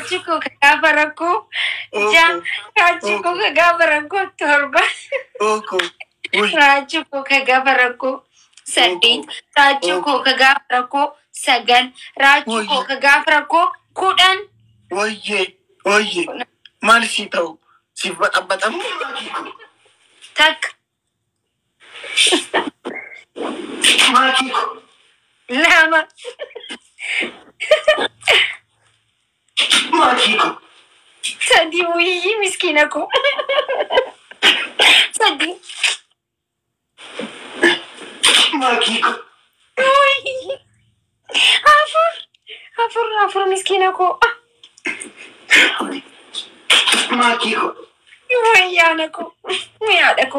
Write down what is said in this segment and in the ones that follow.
Rachuko kabarako. Ja Rachuko kabarako torba. Oko. Rachuko kabarako. Sadi. Rachuko kabarako sagan. Rachuko kabarako kudan. Oye. Mal si tau. Si batam. Tak. Makiko. Lama. Makiko. Sadi wuyi miskina ko. Sadi. Makiko. Wuyi. Afur miskina ko. Makiko. Wayana ko. Wayada ko.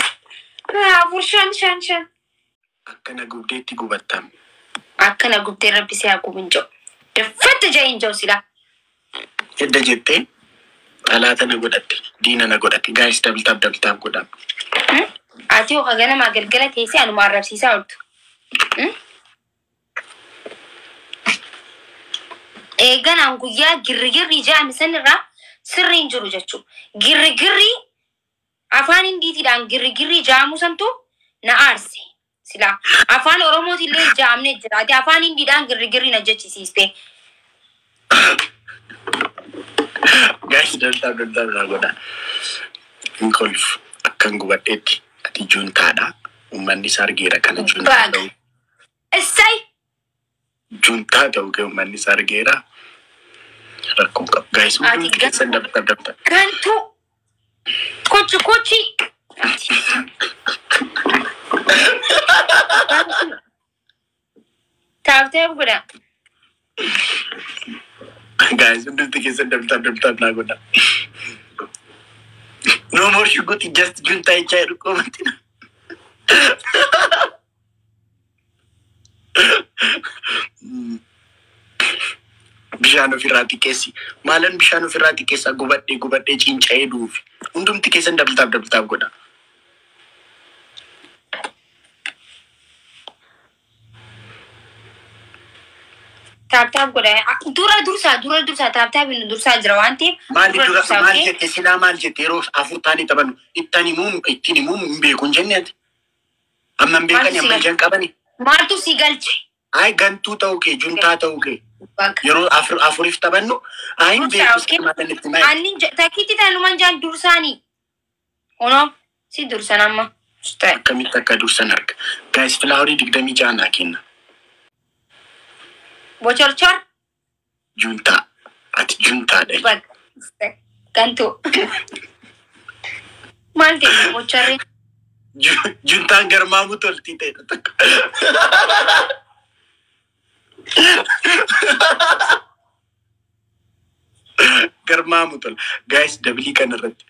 Afur shan. Akkana gubdeetti gubattam. Akkana gubdee rabbi si haa gubinjo. Daffatti jahinjo sila. Edda jettee xalaata na godhatte diina na godhatte gaayis dabaltaaf godham. Ati oka ganama galgala teessee anuma arrabsiisaa ooltu. Eeganaan guyyaa girrigirri jaami sanirraa sirri hin jiru jechuudha. Girrigirri afaan Hindiitiidhaan girrigirri jaamu santu na aarse. Sila afaan Oromootillee jaamne jira. Ati afaan Hindiidhaan girrigirri na jechisiiste. Gaayis dabaltaaf na godha. Inkolf akkan gubadheetti ati juntaadha. Uummanni isaa argeera kana juntaa ta'u. Essay. Juntaa ta'u kee uummanni isaa argeera. Rakkoon qabu. Gaayis hundi keessan dabaltaaf. Gantu. Kochi. Taftee godha. Guys, hundi keessan dabaltaaf na godha. No more shuguti, just junta echa jiru qomatina. Bishaan ofirraa xiqqeessi. Maalan bishaan ofirraa xiqqeessaa gubadhee cinca'ee duufi. Hundumti keessan dabaltaaf godha. Taaptaap godha. Dura dursa taaptaap inni dursaa jira waan ta'eef. Maal jette silaa maal jette yeroo afur taanii taphannu ittiin himuun hin beeku hin jenne ati. Amma hin beekani amma ijaan qabani. Maaltu si galche? Ay gantuu ta'uu kee juntaa ta'uu kee. Yeroo afuriif taphannu ay hin beeku maalan itti maayee. Anni takkiitti taanumaan jaan dursaanii. Onoo si dursan amma. Akkamitti akka dursan arga. Gaayis filaaworii 26 naa kenna. Bocorcor. Juntaa. Ati juntaadha. Gantu. Maal ta'e bocorri? Juntaan garmaamu toltii ta'edha takka. Garmaamu tol. Gaayis dabilii kanarratti.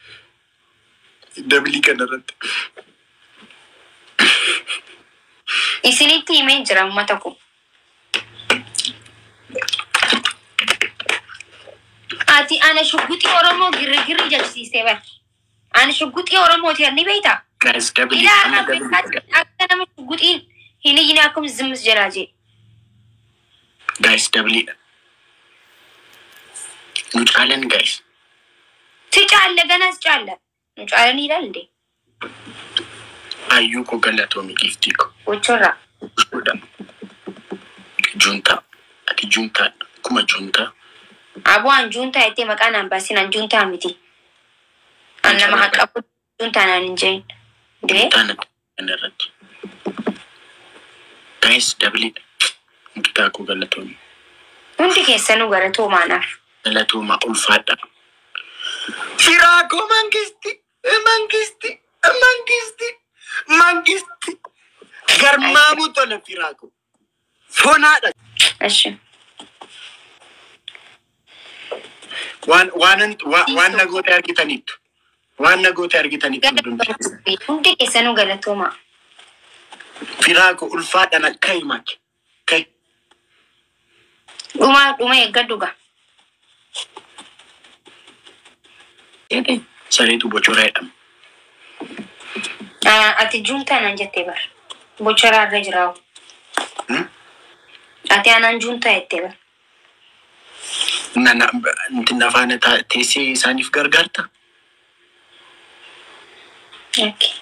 Isinitti himee jira uummata kun. Ati ana shuguxii Oromoo girrigirri jechisiistee bar. Ana shuguxii Oromooti ni beektaa? Guys, dabilii akka nama shuguxiin hin iyyine akkuma zimmis jalaa jee. Guys, dabiliidha. Nu caalan guys. Si caalla ganas caalla. Nu caalaniidha illee. Ayyuu ko galatoomi giftii ko. Bocorraa. Juntaa. Ati juntaa kuma juntaa. Abu'aan juntaa itti maqaan ambaasin an juntaa miti. An nama haqqabu juntaa naan hin jeen. Juntaan kanarratti. Guys, dabiliidha. Gitaa ko galatoomi. Hundi keessanuu galatoomaanaaf. Galatoomaa ulfaadha. Firaakoo mangisti. Garmaamu tola firaakoo. Fonaadha. Ashi. Waan nagoota argitaniittu. Hundi keessanuu galatoomaa. Firaakoo ulfaadhaan akka himake. Dhuma eeggadhuga. Sareetu bocoraa jedhama. Ati juntaa naan jettee bar. Bocoraa irra jiraawu. Ati aanaan juntaa jettee bar. Nana intina faana teessee isaaniif gargaarta. Okay.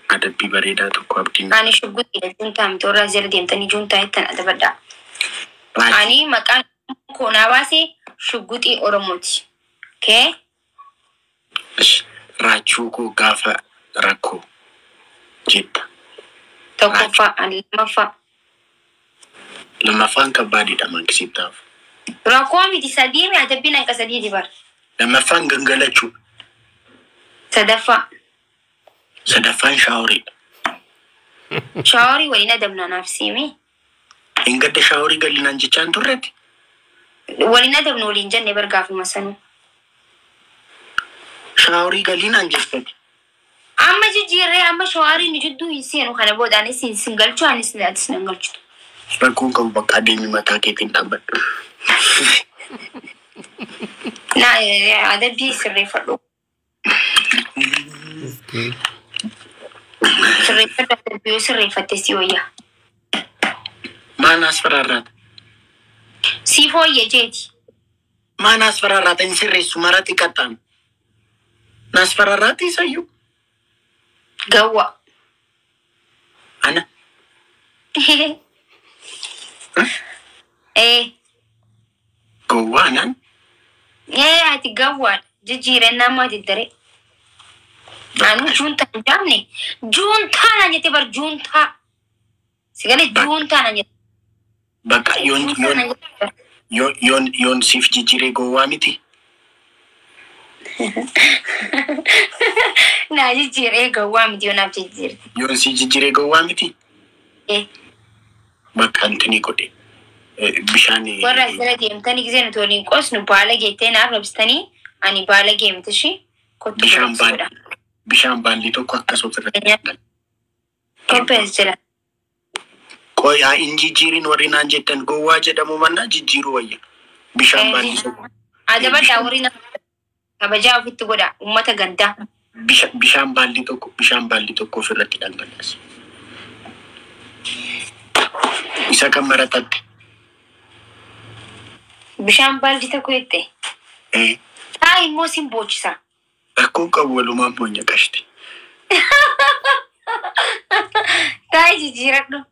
Adabbii bareedaa tokko abdiin. Ani shugguxii juntaa mitoora jala deemtanii juntaa ittan adabadhaa. Ani maqaan koonaa baasee shugguxii Oromooti. Okay? Raachuu koo gaafa rakkoo jetta. Tokkoffaa ani lamaffaan kabbaadidha mankisittaaf. Rakkoo miti sadii mi adabbiin hanqa sadii dibar. Lamaffaan gangalachuu. Sadaffaan shaaworidha. Shaaworii waliin adabnaa naaf siimi. Ingadda shaaworii gallinaan jechaan turretti. Waliin adabnu waliin jenne bargaafuma sanuu. Shaaworii gallinaan jettati. Amma jijjiirree amma shaaworii ni jidduu hin seenu kana boodaanis hin galchu anis nan galchitu. Rakkoon qabu bakka adeemi mataa keetiin dhaabbadhu. Adabbii sirreeffadhu. Sirreeffatte si wayyaa. Maan asfaraarraata? Si fooyye jeeti. Maan asfaraarraata hin sirreessu maratti qaxxaanu. Naasfaraarraati isayyuu. Gawwa. Ana. Gowwaa naan? Ati gawwaadha. Jijjiirannaa maa diddare? Anu junta hin jaamne. Juntaa na jette bar juntaa. Sigale juntaa na jette. Bakka yoon siif jijjiiree gowwaa miti. Na jijjiiree gowwaa miti yoonaaf jijjiirte. Yoon si jijjiiree gowwaa miti. Bakka antini godhe. Bishaanii. Warra asirra deemtanii gisee nuti waliin qosnu baala geettee naaf rabsitanii ani baala geemte ishee kottu godhamsuudha. Bishaan baalli tokko akkas ofirratti. Qophees jira. Qoyaa hin jijjiirin warri naan jettan gowwaa jedhamu mannaa jijjiiruu wayya. Bishaan baalli tokko. Adabadhaa warri nama kabajaa ofitti godha uummata gandaa. Bishaan baalli tokko ofirratti dhangalaasa. Isa kan maratatte. Bishaan baalli tokko jette. Taa immoo sin boocisa. Rakkoon qabu walumaan boonya qashti. Taa jijjiiradhu.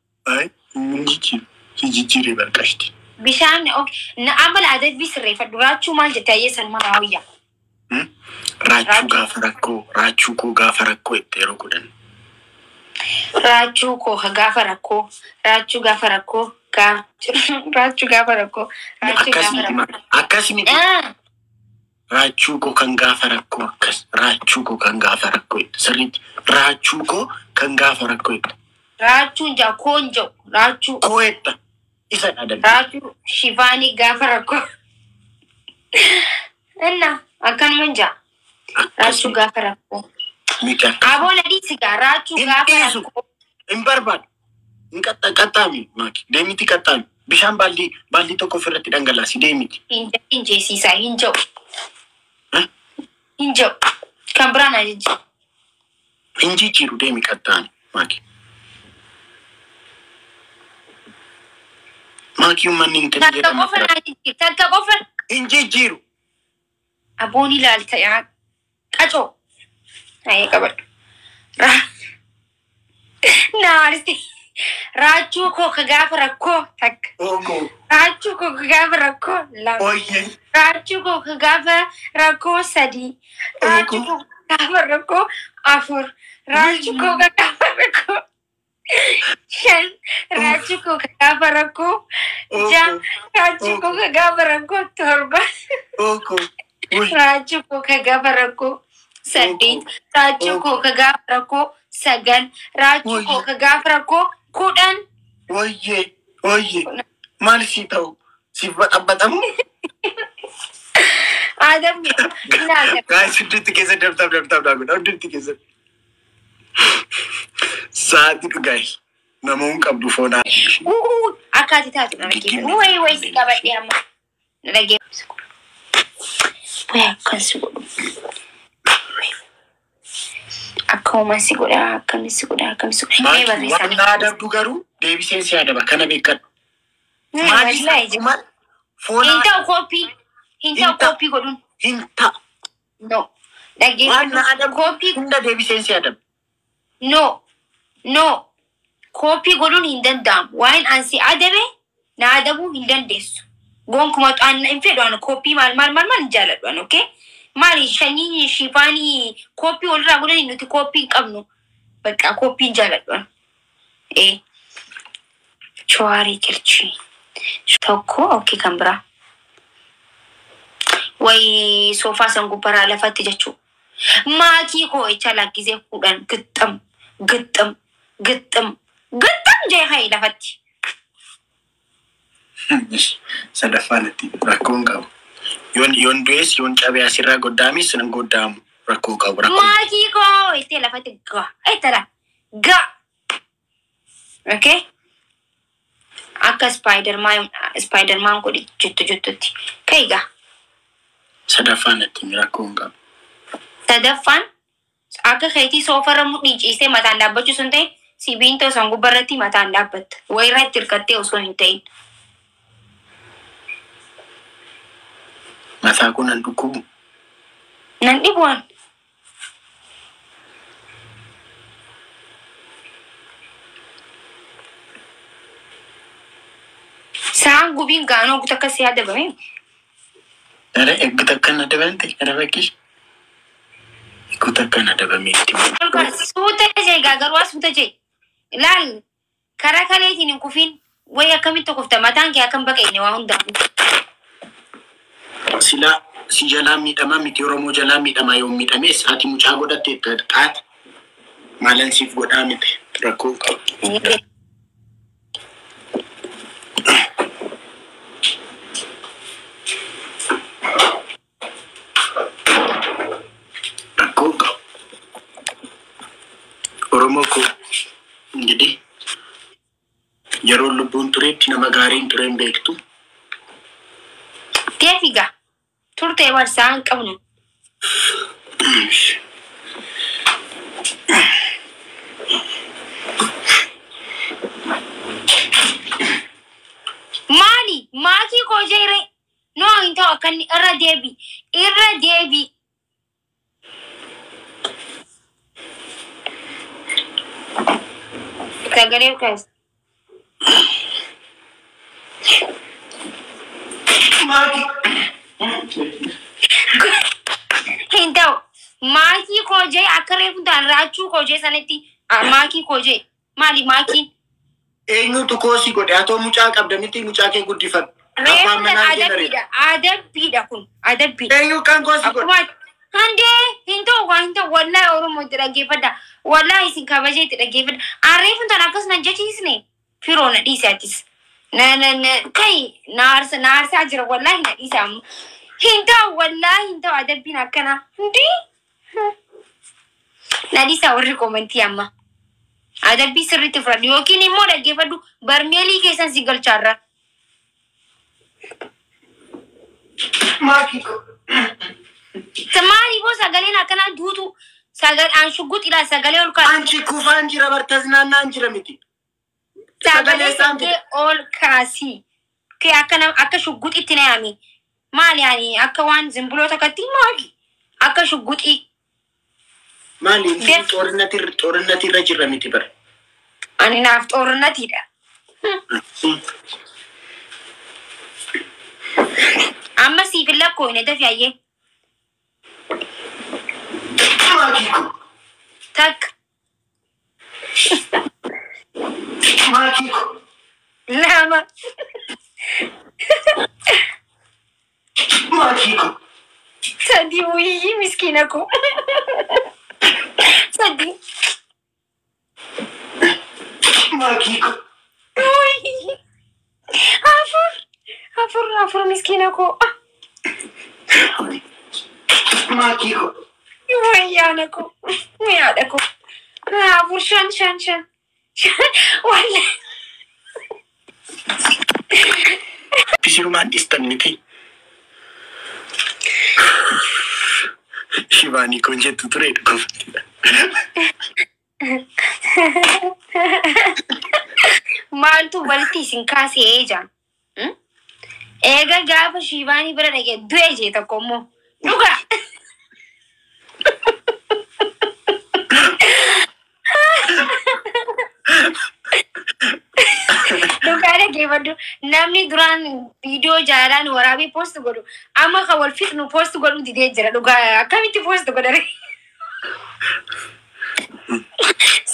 Jijjiiree barqashti. Bishaan amala adabbii sirreeffadhu. Raachuu maal jette ayyeessan mana hawayyaa. Raachuu koo gaafa rakkoo itti yeroo godhan. Raachuu koo gaafa rakkoo. Raachuu gaafa rakkoo. Akkasumatti. Raachuu koo kan gaafa rakkoo akkas. Raachuu koo kan gaafa rakkoo itti. Sirriitti. Raachuu koo kan gaafa rakkoo itti. Raachuun jaa koon jau. Raachuu. Koo'etta. Isa dhadhabde. Raachuu shifaanii gaafa rakkoo. Enna akkanuma jaa. Raachuu gaafa rakkoo. Aboola dhiisigaa raachuu gaafa rakkoo. Hin barbaadu. Hin qaxxaami maaki. Deemiti qaxxaami. Bishaan baalli tokko ofirratti dhangalaasi deemiti. Hin jeesiisaa hin jau. Hin jau. Kan biraan haa jijjiiru. Hin jijjiiru deemi qaxxaami maaki. Maaki uummanni hin ta'e jedhama. Takka qofa. Hin jijjiiru. Aboon ilaalta yaa qacoo. Hayee qabadhu. Naarsi. Raachuu koo ka gaafa rakkoo takka. Raachuu koo ka gaafa rakkoo lama. Raachuu koo ka gaafa rakkoo sadii. Raachuu koo ka gaafa rakkoo afur. Raachuu koo ka gaafa rakkoo shan. Raachuu koo ka gaafa rakkoo ja'a. Raachuu koo ka gaafa rakkoo torba. Raachuu koo ka gaafa rakkoo saddeet. Raachuu koo ka gaafa rakkoo sagal. Raachuu koo ka gaafa rakkoo kudhan. Wayye. Maal si ta'u? Si baxabatamu? Adabni. Guys, hundumti keessa dabtaaf. Hundumti keessa. Sa'aatii dhugaas. Namoonni qabdu foonaa. Akkaati taatu nama keessa. Wayi si qabadhee amma. Dhageessu. Wayi akkas godhu. Akkuma si godha. Waan adabdu garuu deebisee si adaba kana beekadhu. Wallahi. Hinta kopi godun. Hinta. No. Waan adam Kopi. hunda deebisensi adam. No. Kopi godun hin danda'amu. Waan ansi adabe na adabu hin dandeessu. Gonkuma an infedo an kopi mal jaaladhu an okay? Maali shanyii shifaanii kopi walirraa godhanii nuti kopi hin qabnu. Bakka kopi hin jaaladhu an. Chawari kirchi. Tokko okay kan biraa. Way sofa san gubbaa lafatti jechuu. Maatii koo icha lakkisee fuudhan gixxam jee hay lafatti. Sadaffaanatti rakkoon qabu. Yoon du'es yoon cabee asirraa goddaamis nan goddaamu rakkoo qabu. Maatii koo itti lafatti ga. Okay? Akka Spider-Man godhi jettutti. Kaiga. Sadaffaanatti rakkoon qabu. Sadaffaan akka keetii soofarra mudhii ciisee mataan dhaabbachuu sun ta'e sibiin ta'u san gubbarratti mataan dhaabbatta. Wayirraa itti hirkattee osoo hin ta'in. Mataa kun nan dhukkubu. Nan dhibu'an. Saan gubiin gaanoo guutuu akkasii adabame. Dara eeggata akkana dabante kana bakkish. Eeggata akkana dabameetti. Suuta jee garuu suuta jee. Ilaal karaa kaleetiin hin kufiin wayi akkamitti kufta mataan kee akkam baqeene waa hundaa. Sila si jalaa miidhamaa miti Oromoo jalaa miidhamaa yoo miidhames ati mucaa godhatte taate maalan siif godhaa miti rakkoo qabu. Oromoo ko jadi yeroo lubbuun tureetti nama gaariin tureen beektu. Deefiga turtee warsaan qabnu. Maali maatii koo jeere no hin ta'u akkanni irra deebi. Sagalee kaas. Hin ta'u maatii koo jee akka reefu ta'an raachuu koo jee sanatti maatii koo jee maali maatiin? Eenyutu koosii godhe atoo mucaa qabda miti mucaa kee guddifadhu. Reefu ta'an adabbiidha kun adabbiidha. Eenyu kan koosii godhe? Handee hin ta'u wallahi Oromoo itti dhaggeeffadha. Wallahi isin kabajee itti dhaggeeffadha. Reefu ta'an akkasumas jechiisne firoona dhiisaatis. Kai naarsaa jira wallahi na dhiisaa. Hin ta'u adabbiin akkana. Na dhiisaa warri komentii amma. Adabbii sirriitti fudhadhu yookiin immoo dhaggeeffadhu barmeelii keessan si galchaarra. Maali boo sagaleen akkana duutu an shugguxidha sagalee ol kaasa. Anchi kufaan jira bartaznaannaan jira miti. Sagalee ol kaasi. Kee akka shugguxitti na yaami. Maali yaani akka waan zimbuloota katti maali? Akka shugguxii. Maali xoorinati irra jirra miti bara. Ani naaf xoorinatiidha. Amma siif hin lakkoofne dafi ayyee. Tak. Makiko. Lama. Makiko. Sadi wii miskina ko. Sadi. Makiko. Wii. Afur miskina ko. Makiko. Wayana ko. Wayada ko. Afur shan. Wala. Pisirumaan istan miti. Shivani kun jettu ture dhukkubsatidha. Maaltu walitti isin kaasee jaan. Ega gaafa Shivaanii bira dhaqee du'e jee tokko immoo dhuga. Dhugaa dhaggeeffadhu namni duraan viidiyoo jaalaan waraabee poost godhu amma kan wal fixnu poost godhu didee jira dhugaa akkamitti poost godhare.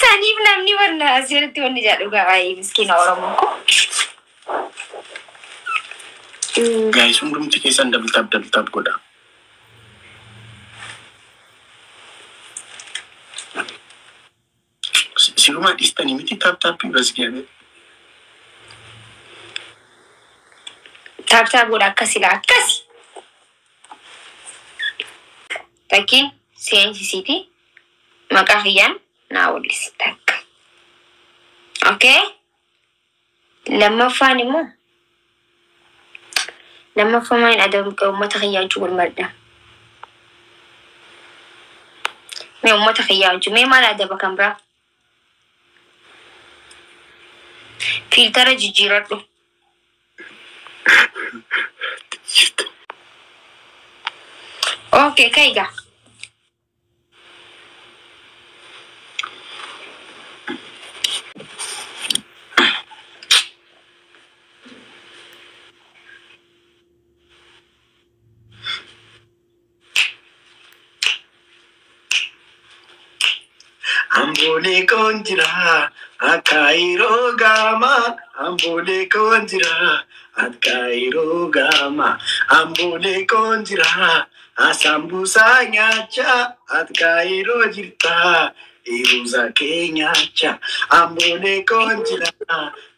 Saniif namni warna asirratti wanni jedha dhugaa baay'ee miskiina Oromoo ko. Guys, hundumti keessan double tap godha. Siruma dhistanii miti tap bas geeme. Tap godha akkasila akkasi. Takkiin seensisiiti maqaa kiyyaan naa wallisi takka. Okay? Lammaffaan immoo maan adam ka ummata kiyyaa wajjin wal marda. Mee ummata kiyyaa wajjin mee maal adaba kan biraa? Filtara jijjiiradhu. Okay, kaiga. Ambole konjira akairo gama ambole konjira akairo gama ambole konjira asambusa nyacha akairo jirta iruza kenyacha ambole konjira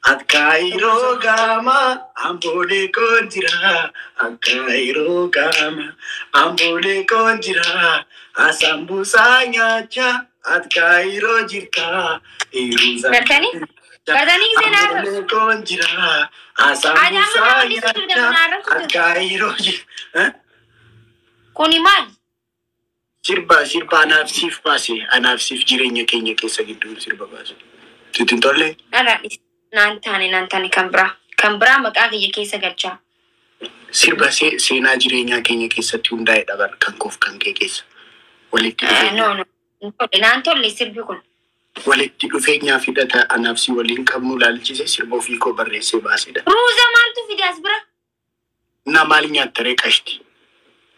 akairo gama ambole konjira akairo gama ambole konjira asambusa nyacha Atkairo jirta iruza. Bertani zena. Konjira asambusa nyacha atkairo jirta. Kuni maal? Sirba anaaf siif jireenya keenya keessa gidduu sirba baasu. Sitin tolle? Naan taane kan biraa maqaa kiyya keessa galchaa. Sirba seenaa jireenyaa keenya keessatti hundaa'e dhabar kan koof kan kee keessa. Walitti No. Naan tolle sirbi kun. Walitti dhufeenyaa fidata anaaf si waliin qabnu laalchise sirba ofii koo barreessee baasedha. Ruuza maaltu fidaas bira? Na maal nyaatta reeqashti?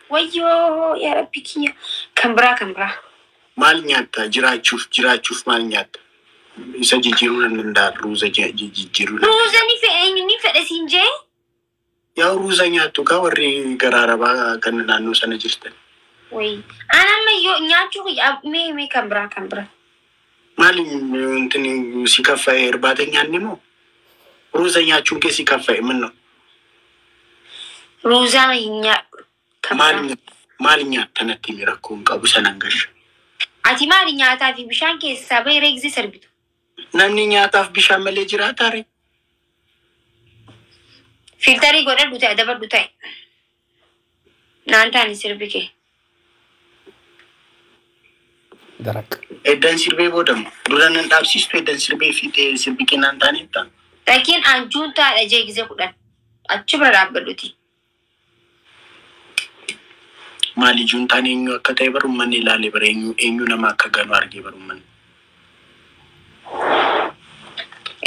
Wayyoo yaa rabbi kiyya. Kan biraa. Maal nyaatta jiraachuuf maal nyaatta? Isa jijjiiruu nan danda'a ruuza jijjiiruu. Ruuza ni fedhe siin jee? Yaa ruuza nyaattu kaa warri garaarabaa kan naannoo sana jirtan. Wayii. Anamma yoo nyaachuu mee kan biraa. Maali wanti si kaffa'e irbaata nyaanni moo? Ruuza nyaachuun kee si kaffa'e minno? Ruuza nyaadhu. Maali nyaatta natti rakkoon qabu sanan gasha? Ati maali nyaataa fi bishaan keessaa bahee reegzii sarbitu? Namni nyaataaf bishaan malee jiraata ree? Filtarii godhadhu ta'e dabadhu ta'e. Naan taane sirbi kee. Darak. Eddan sirbee boodamu. Dura nan dhaabsistu eddan sirbee fi sirbi kee naan taaneetta. Lakin anjuun taadha jeegizee 10. Achi bira dhaabbadhuti. Maali juuntaan eenyu akka ta'e barummanni ilaalee bara eenyu nama akka ganu argee barummanni.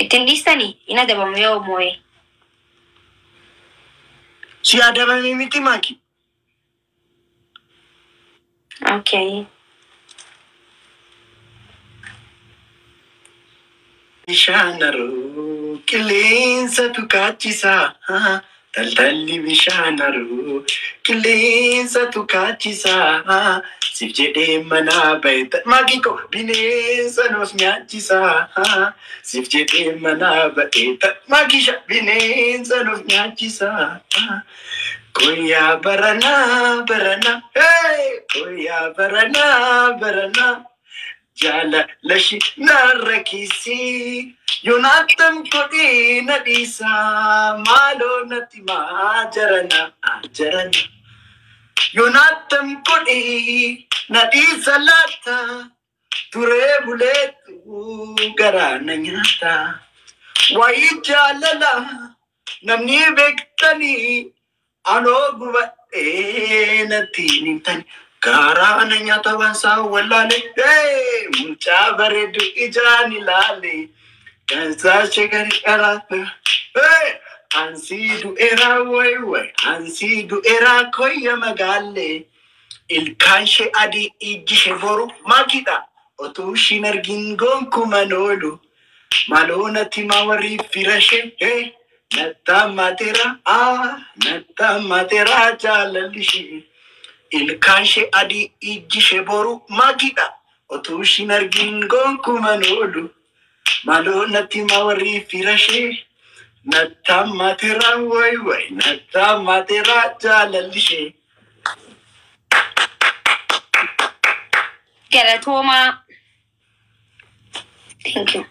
Ittiin dhiistanii hin adabamu yoo moo'ee. Si adabame miti maaki? Okay. Bishaanaroo qilleensa tukaachisa taltalli bishaanaroo qilleensa tukaachisa siif jedhee manaa bayta maakiko bineensa nuuf nyaachisa siif jedhee manaa bayta maakisha bineensa nuuf nyaachisa koyaa barana koyaa barana Jala lashi narakisi Yonatam kodi nadisa malo natima jarana Yonatam kodi nadisa lata ture buletu garana nyata Wai jalala namni beektani ano guba natin gara na nyata wansa walale mucha baredu ijani lale kansa chegari arata ansidu era way ansidu era koya magale ilkanshe adi ijishe boru makita otu shinargin gonkumanolu malona timawari firashe natta matera jalalishi ilkanshe adi ijishe boru makita otu shinargin gonkumanolu malona timawari firashe natta matera way natta matera jalalishi. Galatoma. Thank you.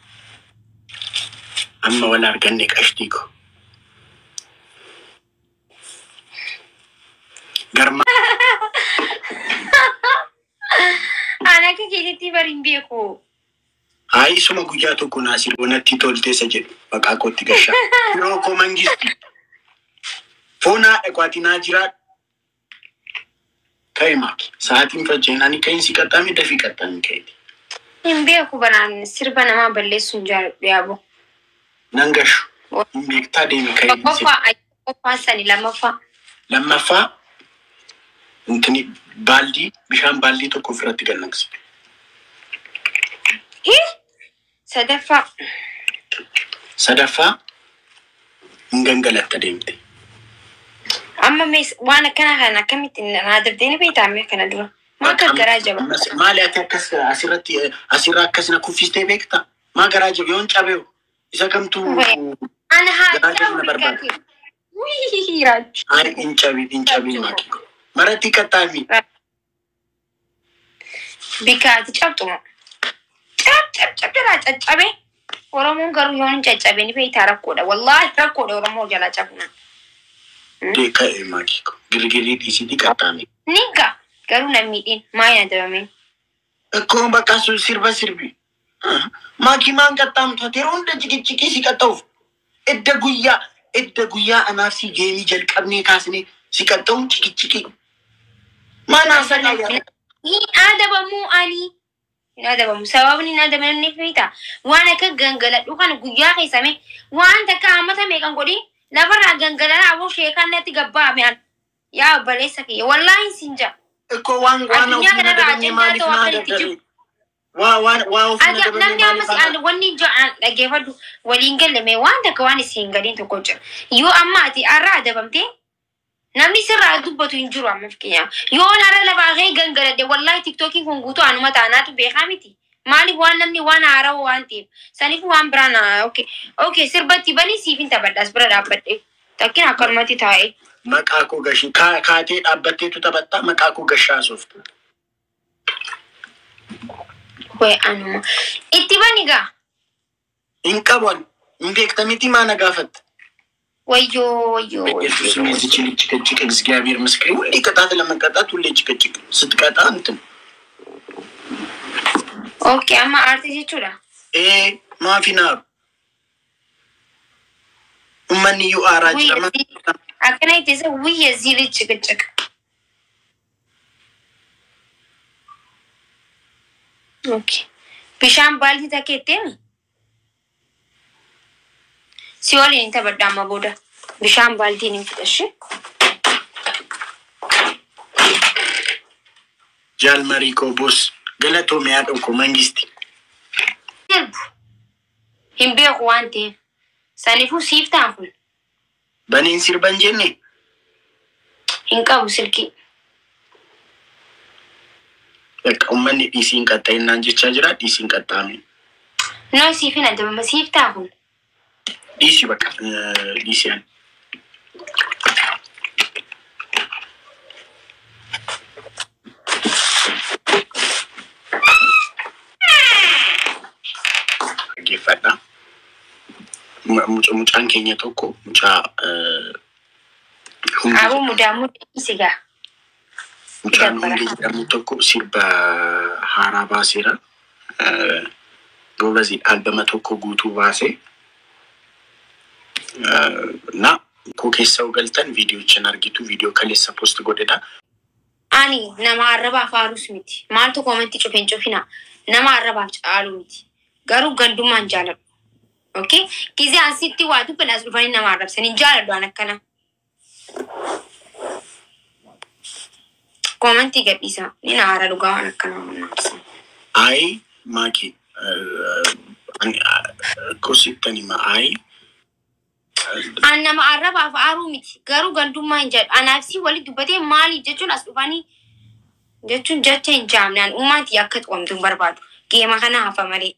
Amma wala arganne kashtiko. Garma. Ana ke kiliti barimbieko. Ai suma guyyaa tokko naasir wonatti tolte jedhu maqaa kootti gashaa. Yeroo koo mangisti. Foonaa dhaqaatinaa jiraadhu. Kaimaki. Saatiin fajjeenani kainsi qaxxaami dafi qaxxaami kaiti. Imbeeku banaan sirba namaa balleessuun jaalladhu yaabo. Nangashu. Imbeektaa deemi kaiti. Qoffaa sani lammaffaa intini baaldii bishaan baaldii tokko ofirratti gannaqsi. Sadaffaa ngangalatta deemte. Amma mes waan kana akkamitti naadabdeeni beektaame kana dura. Maa gargaraa jaba. Maali ati akkas asirraa akkasina kuffistee beektaa? Maa garaa jabe yoon cabee isa kamtu ana haadha barbaade. Wii raaj. Ai incabi maaki. Marati qaxxaami. Bikaati cabxuma. Cabbe. Oromoon garuu yoon caccabe ni beektaa rakkoodha. Wallahi rakkoodha Oromoo jala cabuna. Deka maaki. Girgiri dhiisiti qaxxaami. Ninka garuu namidin maayina dabame. Akkuma bakka sirba sirbi. Maaki maan qaxxaamtu yeroo hunda cikichikii si qaxxaa'uuf. Edda guyyaa anaaf si geemii jalqabnee kaasnee si qaxxaa'uun cikichikii. Maanaa sana Ni adabamu ani. Ni adabamu sababni ni adabamu beektaa. Waan akka gangaladhu kan guyyaa keessame waan takka hammata meeqan godhi lafarraa gangalaa aboo sheekan natti gabbaame an. Yaa obboleessa kiyya wallahi sinja. Eko waan ofina dabanii maaliif naa daddare? Waan ofina dabanii maaliif naa daddare? Wanni ja'an dhageeffadhu waliin gallame waan takka waan isin gadiin tokko jira. Yoo amma ati arraa adabamtee namni sirraa dubbatu hin jiru amma fakkeenya. Yoo nara lafaa kee gangaladhe wallahi tiktookiin kun guutuu anuma taanaatu beekaa miti. Maaliif waan namni waan haarawaa waan ta'eef saniif waan biraan okay sirbatti banii siifin taphadhaas bira dhaabbadhe. Takkiin akkanumatti taa'e. Maqaa koo gashi kaatee dhaabbatteetu taphattaa maqaa koo gashaa sooftu. Way anuma. Itti bani gaa. Hin qaban hin beektamiti maana gaafatta. Wayyo. Yesus ሚዚችን ጭቅጭቅ እግዚአብሔር ምስክሬ ሁሌ ቅጣት ለመቀጣት ሁሌ ጭቅጭቅ ስትቀጣ እንትን ኦኬ አማ አርት ጀቹላ ማፊናሩ ኡመንዩ አራጅ ለማ አከናይ ተዘ ውይ የዚህ ልጅ ጭቅጭቅ ኦኬ ቢሻም ባልዲ ተከቴሚ ሲወል እንተበዳማ ቦዳ ቢሻም ባልዲ ንፍተሽ ጃል ማሪኮ ቦስ ገለቶ ሚያደንኩ መንግስት ህምቤ ቋንቴ ሰኒፉ ሲፍታፉን በኔን ሲርበንጀኔ እንቃው ስልኪ በቃ ኡመኒ ዲሲን ቀጣይና እንጂቻ ጅራ ዲሲን ቀጣሚ ነው ሲፊን አንተ ሲፍታፉን ዲሲ በቃ ዲሲያን ጌፋዳ ሙጫን ኬኛ ቶኮ ሙጫ አቡ ሙዳሙ ሲጋ ሙጫን ሙዳሙ ቶኮ ሲባ ሃራባ ሲራ ጎበዚ አልበመ ቶኮ ጉቱ ባሴ Na ko keessa galtan viidiyooችን argitu viidiyoo kaleessa post godhedha. Ani nama arraba faarus miti. Maaltu koomenti cufina. Nama arrabaaf caalu miti. Garuu gandummaan jaaladhu. Okay? Kizi asitti waatu pelas dhufanii nama arrabsanii jaaladhu an akkana. Koomenti gadhiisa. Ni na ara dhugaa an akkana. Ai Maki kosittani ma ai Anna ma arraba faaru miti. Garuu gandummaan jaaladhu. Anaafsi wali dubbatee maali jechuun as dhufanii jechuun jecha hin jaamnaan uummaati akka xuqamtu barbaadu. Geema kana hafa malee.